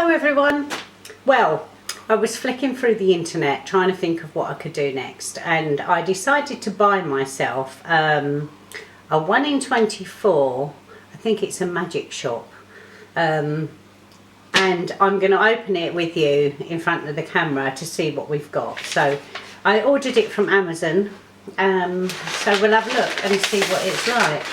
Hello everyone. Well, I was flicking through the internet trying to think of what I could do next, and I decided to buy myself a 1 in 24, I think it's a magic shop, and I'm going to open it with you in front of the camera to see what we've got. So I ordered it from Amazon, so we'll have a look and see what it's like.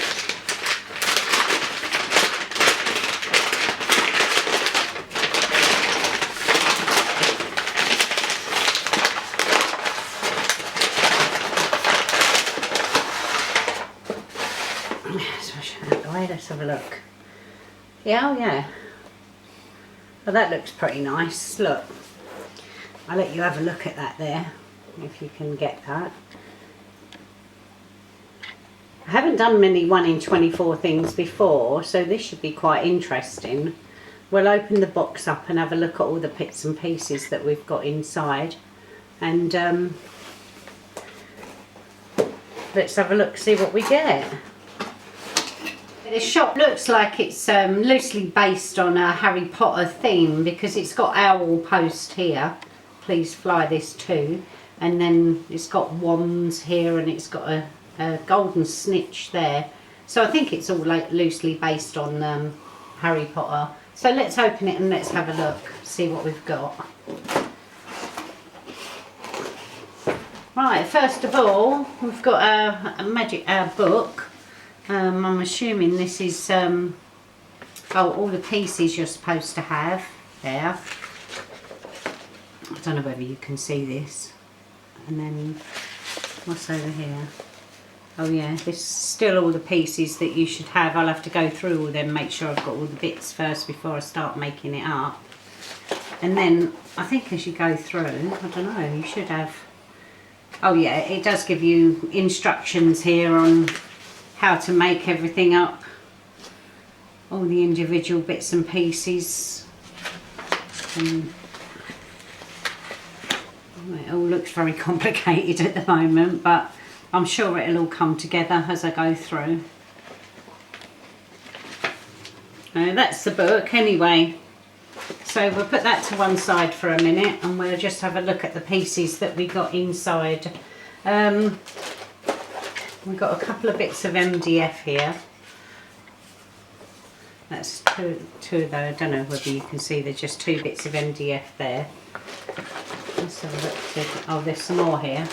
Let's have a look. Yeah, oh yeah. Well, that looks pretty nice. Look, I'll let you have a look at that there, if you can get that. I haven't done many 1 in 24 things before, so this should be quite interesting. We'll open the box up and have a look at all the bits and pieces that we've got inside, and let's have a look, see what we get. The shop looks like it's loosely based on a Harry Potter theme, because it's got owl post here, please fly this too, and then it's got wands here, and it's got a golden snitch there. So I think it's all like loosely based on Harry Potter. So let's open it and let's have a look, see what we've got. Right, first of all, we've got a magic book. I'm assuming this is all the pieces you're supposed to have there. I don't know whether you can see this. And then what's over here? Oh yeah, this is still all the pieces that you should have. I'll have to go through all them, make sure I've got all the bits first before I start making it up. And then I think as you go through, I don't know, you should have, oh yeah, it does give you instructions here on how to make everything up, all the individual bits and pieces, and it all looks very complicated at the moment, but I'm sure it'll all come together as I go through. That's the book anyway, so we'll put that to one side for a minute and we'll just have a look at the pieces that we got inside. We've got a couple of bits of MDF here. That's two though, I don't know whether you can see, there's just 2 bits of MDF there. Let's have a look. Oh, there's some more here.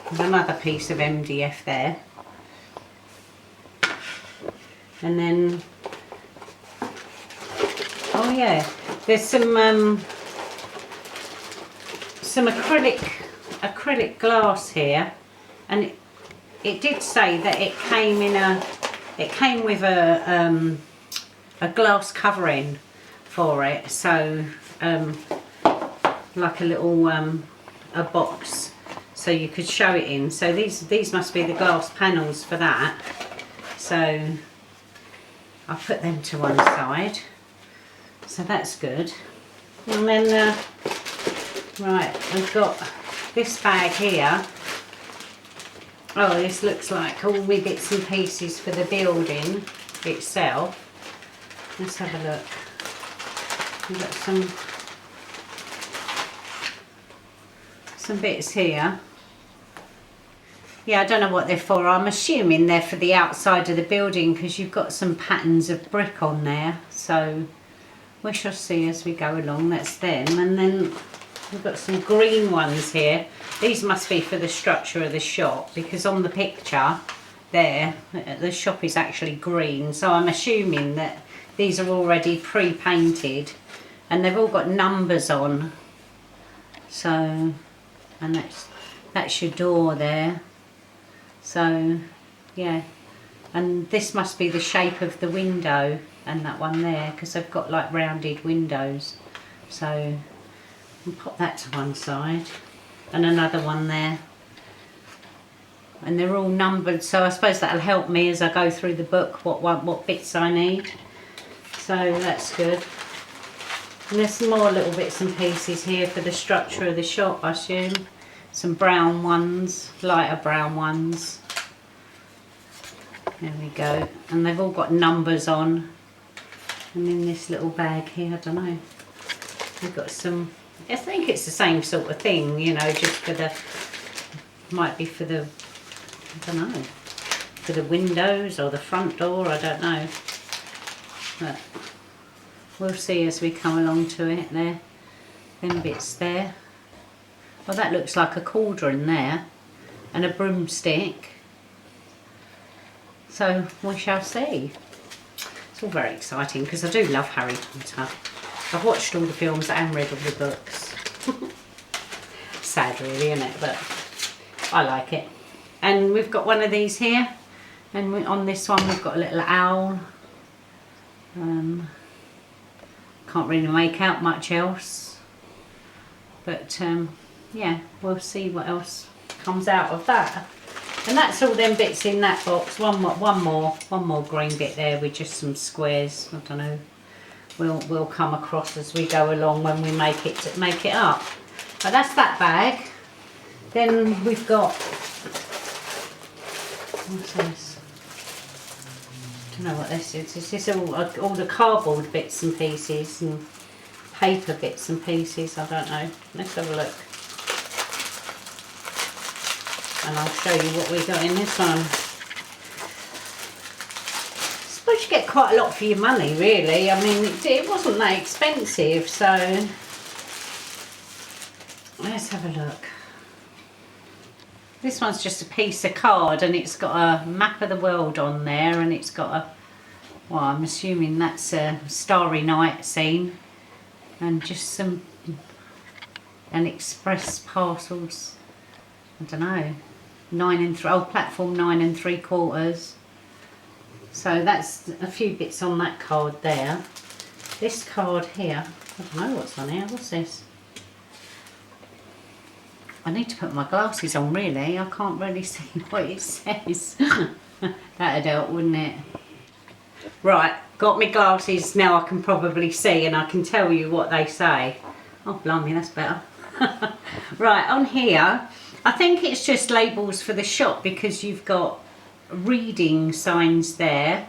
There's another piece of MDF there. And then, oh yeah, there's some acrylic glass here, and it did say that it came with a glass covering for it, so like a little a box, so you could show it in. So these must be the glass panels for that. So I'll put them to one side. So that's good. And then right, we've got this bag here. Oh, this looks like all my bits and pieces for the building itself. Let's have a look. We've got some bits here. Yeah, I don't know what they're for. I'm assuming they're for the outside of the building, because you've got some patterns of brick on there. So we shall see as we go along. That's them. And then we've got some green ones here. These must be for the structure of the shop, because on the picture there, the shop is actually green. So I'm assuming that these are already pre-painted, and they've all got numbers on. So, and that's your door there. So, yeah. And this must be the shape of the window, and that one there, because they've got like rounded windows. So I'll pop that to one side, and another one there, and they're all numbered, so I suppose that'll help me as I go through the book what bits I need. So that's good. And there's some more little bits and pieces here for the structure of the shop, I assume. Some brown ones, lighter brown ones. There we go. And they've all got numbers on. And in this little bag here, I don't know. We've got some, I think it's the same sort of thing, you know, just for the, might be for the, I don't know, for the windows or the front door, I don't know. But we'll see as we come along to it there. Them bits there. Well, that looks like a cauldron there and a broomstick. So we shall see. It's all very exciting because I do love Harry Potter. I've watched all the films and read all the books. Sad really, isn't it? But I like it. And we've got one of these here. And on this one we've got a little owl. Can't really make out much else. But yeah, we'll see what else comes out of that. And that's all them bits in that box. One more green bit there with just some squares. I don't know. We'll come across as we go along when we make it up. But that's that bag. Then we've got, what's this? I don't know what this is. This is all the cardboard bits and pieces and paper bits and pieces. I don't know. Let's have a look. And I'll show you what we got in this one. I suppose you get quite a lot for your money, really. I mean, it wasn't that expensive, so let's have a look. This one's just a piece of card and it's got a map of the world on there, and it's got a, well, I'm assuming that's a Starry Night scene, and just some, and express parcels, I don't know, platform 9 3/4. So that's a few bits on that card there. This card here, I don't know what's on here. What's this? I need to put my glasses on, really. I can't really see what it says. That'd help, wouldn't it? Right, got my glasses now. I can probably see and I can tell you what they say. Oh, blimey, that's better. Right, on here, I think it's just labels for the shop because you've got reading signs there,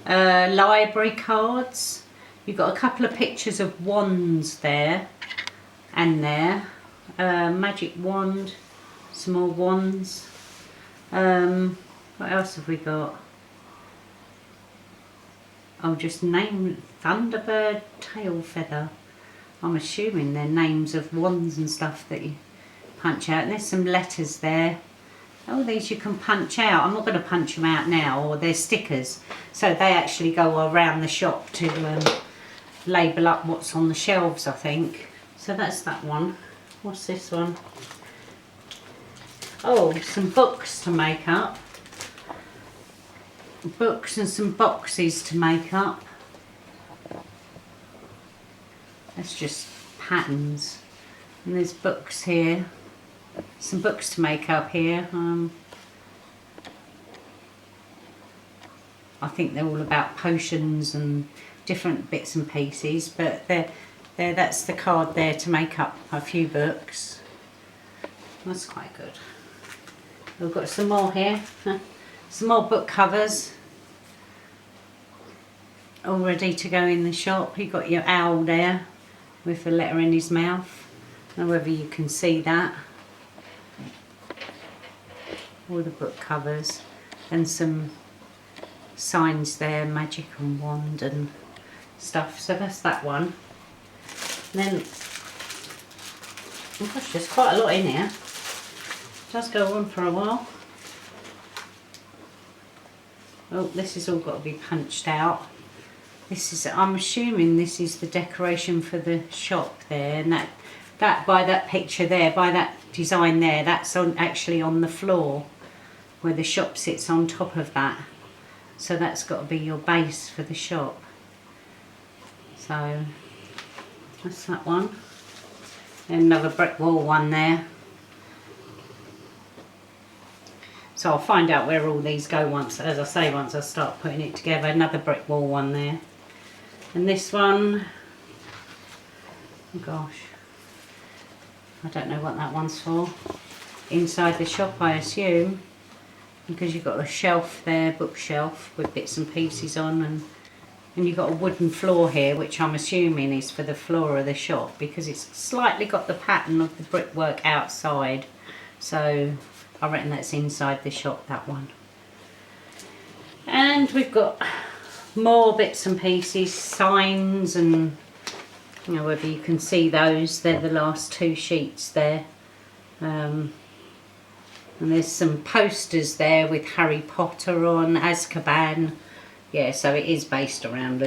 library cards. You've got a couple of pictures of wands there and there. Magic wand, some more wands. What else have we got? Oh, just name Thunderbird, tail feather. I'm assuming they're names of wands and stuff that you punch out. And there's some letters there. All these you can punch out. I'm not going to punch them out now, or they're stickers. So they actually go around the shop to label up what's on the shelves, I think. So that's that one. What's this one? Oh, some books to make up. Books and some boxes to make up. That's just patterns. And there's books here. Some books to make up here. I think they're all about potions and different bits and pieces, but that's the card there to make up a few books. That's quite good. We've got some more here. Some more book covers. All ready to go in the shop. You've got your owl there with a letter in his mouth. I don't know whether you can see that. All the book covers. And some signs there, magic and wand and stuff. So that's that one. And then, oh gosh, there's quite a lot in here. It does go on for a while. Oh, this has all got to be punched out. This is, I'm assuming this is the decoration for the shop there, and that by that picture there, by that design there, that's actually on the floor where the shop sits on top of that. So that's got to be your base for the shop. So that's that one. And another brick wall one there. So I'll find out where all these go once, as I say, once I start putting it together. Another brick wall one there. And this one, oh gosh, I don't know what that one's for. Inside the shop, I assume, because you've got a shelf there, bookshelf with bits and pieces on, and And you've got a wooden floor here, which I'm assuming is for the floor of the shop, because it's slightly got the pattern of the brickwork outside. So I reckon that's inside the shop, that one. And we've got more bits and pieces, signs, and you know, whether you can see those, they're the last 2 sheets there. And there's some posters there with Harry Potter on, Azkaban. Yeah, so it is based around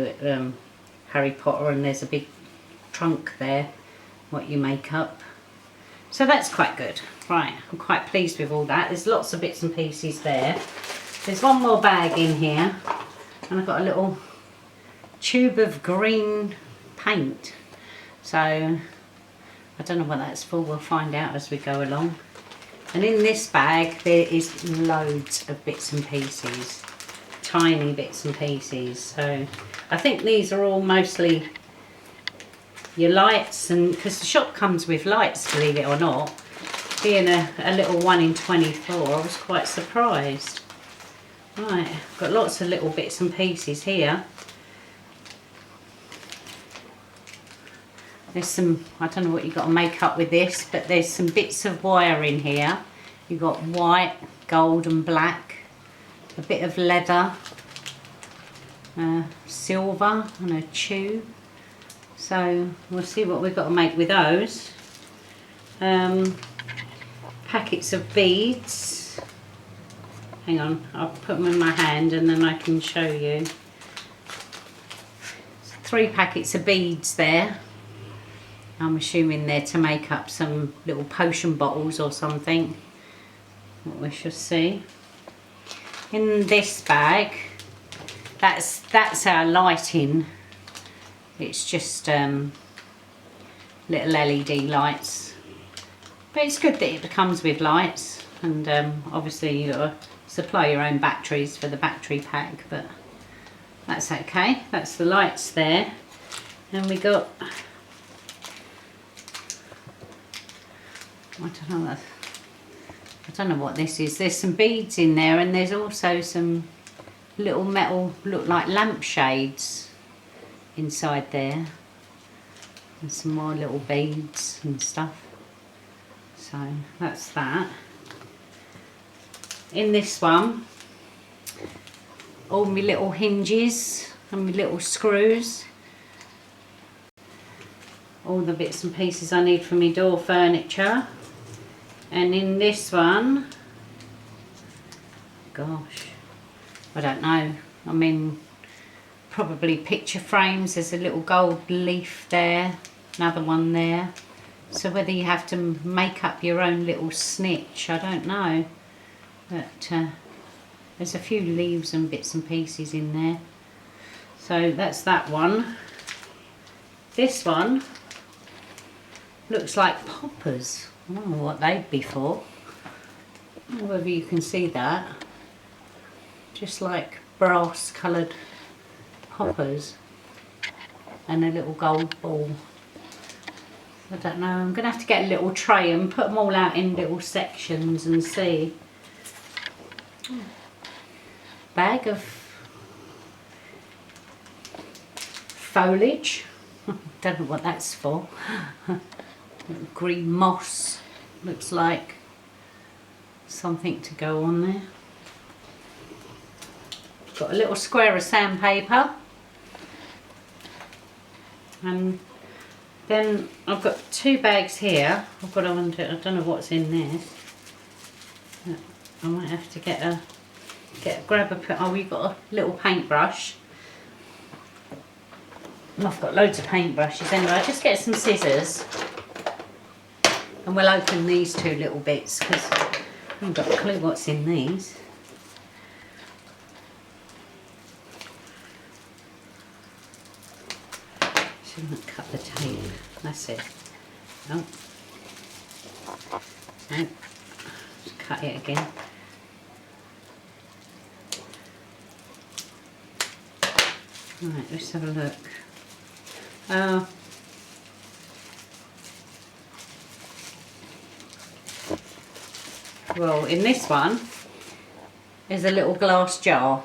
Harry Potter, and there's a big trunk there, what you make up. So that's quite good. Right, I'm quite pleased with all that. There's lots of bits and pieces there. There's one more bag in here, and I've got a little tube of green paint. So I don't know what that's for, we'll find out as we go along. And in this bag there is loads of bits and pieces, tiny bits and pieces. So I think these are all mostly your lights, and because the shop comes with lights, believe it or not. Being a little 1 in 24, I was quite surprised. Right, got lots of little bits and pieces here. There's some, I don't know what you've got to make up with this, but there's some bits of wire in here. You've got white, gold and black, a bit of leather, silver and a tube. So we'll see what we've got to make with those. Packets of beads. Hang on, I'll put them in my hand and then I can show you. 3 packets of beads there. I'm assuming they're to make up some little potion bottles or something. What we shall see. In this bag, that's our lighting. It's just little LED lights. But it's good that it comes with lights, and obviously you've got to supply your own batteries for the battery pack, but that's okay. That's the lights there. And we got, I don't know what this is. There's some beads in there, and there's also some little metal, look like lampshades inside there, and some more little beads and stuff. So that's that. In this one, all my little hinges and my little screws, all the bits and pieces I need for my door furniture. And in this one, gosh, I don't know, I mean probably picture frames. There's a little gold leaf there, another one there. So whether you have to make up your own little snitch, I don't know, but there's a few leaves and bits and pieces in there. So that's that one. This one looks like poppers. I don't know what they'd be for. I don't know whether you can see that. Just like brass coloured poppers and a little gold ball. I don't know, I'm going to have to get a little tray and put them all out in little sections and see. Bag of foliage. Don't know what that's for. Green moss, looks like something to go on there. Got a little square of sandpaper, and then I've got 2 bags here. I've got on to, I don't know what's in there. I might have to grab a, oh, we've got a little paintbrush. I've got loads of paintbrushes anyway. I'll just get some scissors and we'll open these 2 little bits because I haven't got a clue what's in these. Shouldn't cut the tape. That's it. Oh. No. Just cut it again. Right, let's have a look. Well, in this one is a little glass jar.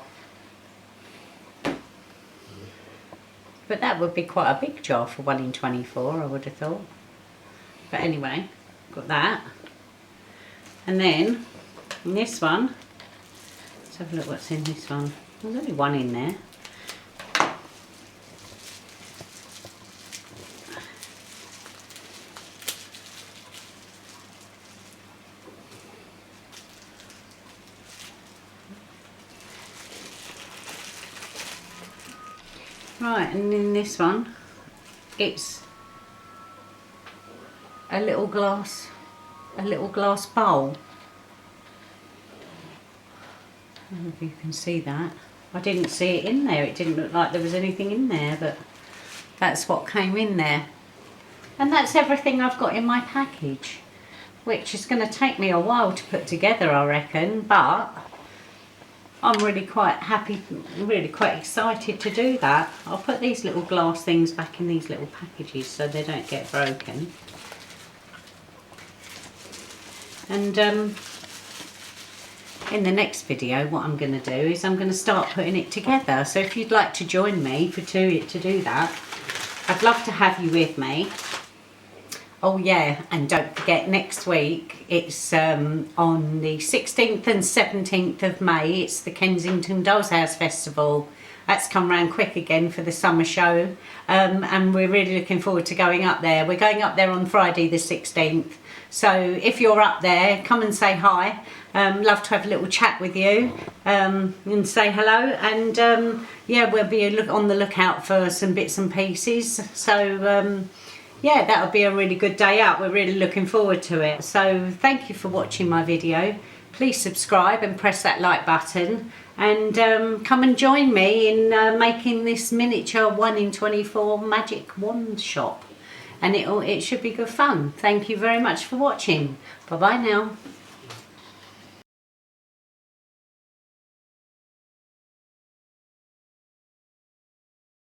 But that would be quite a big jar for 1 in 24, I would have thought. But anyway, got that. And then, in this one, let's have a look what's in this one. There's only one in there. Right, and in this one, it's a little glass bowl. I don't know if you can see that. I didn't see it in there. It didn't look like there was anything in there, but that's what came in there. And that's everything I've got in my package, which is going to take me a while to put together, I reckon, but I'm really quite happy, really quite excited to do that. I'll put these little glass things back in these little packages so they don't get broken. And in the next video, what I'm going to do is I'm going to start putting it together. So if you'd like to join me to do that, I'd love to have you with me. Oh yeah, and don't forget, next week it's on the 16th and 17th of May, it's the Kensington Dolls House Festival. That's come round quick again for the summer show, and we're really looking forward to going up there. We're going up there on Friday the 16th, so if you're up there, come and say hi. Love to have a little chat with you and say hello, and yeah, we'll be on the lookout for some bits and pieces. So yeah, that'll be a really good day out. We're really looking forward to it. So thank you for watching my video. Please subscribe and press that like button, and come and join me in making this miniature 1 in 24 magic wand shop, and it should be good fun. Thank you very much for watching. Bye bye now.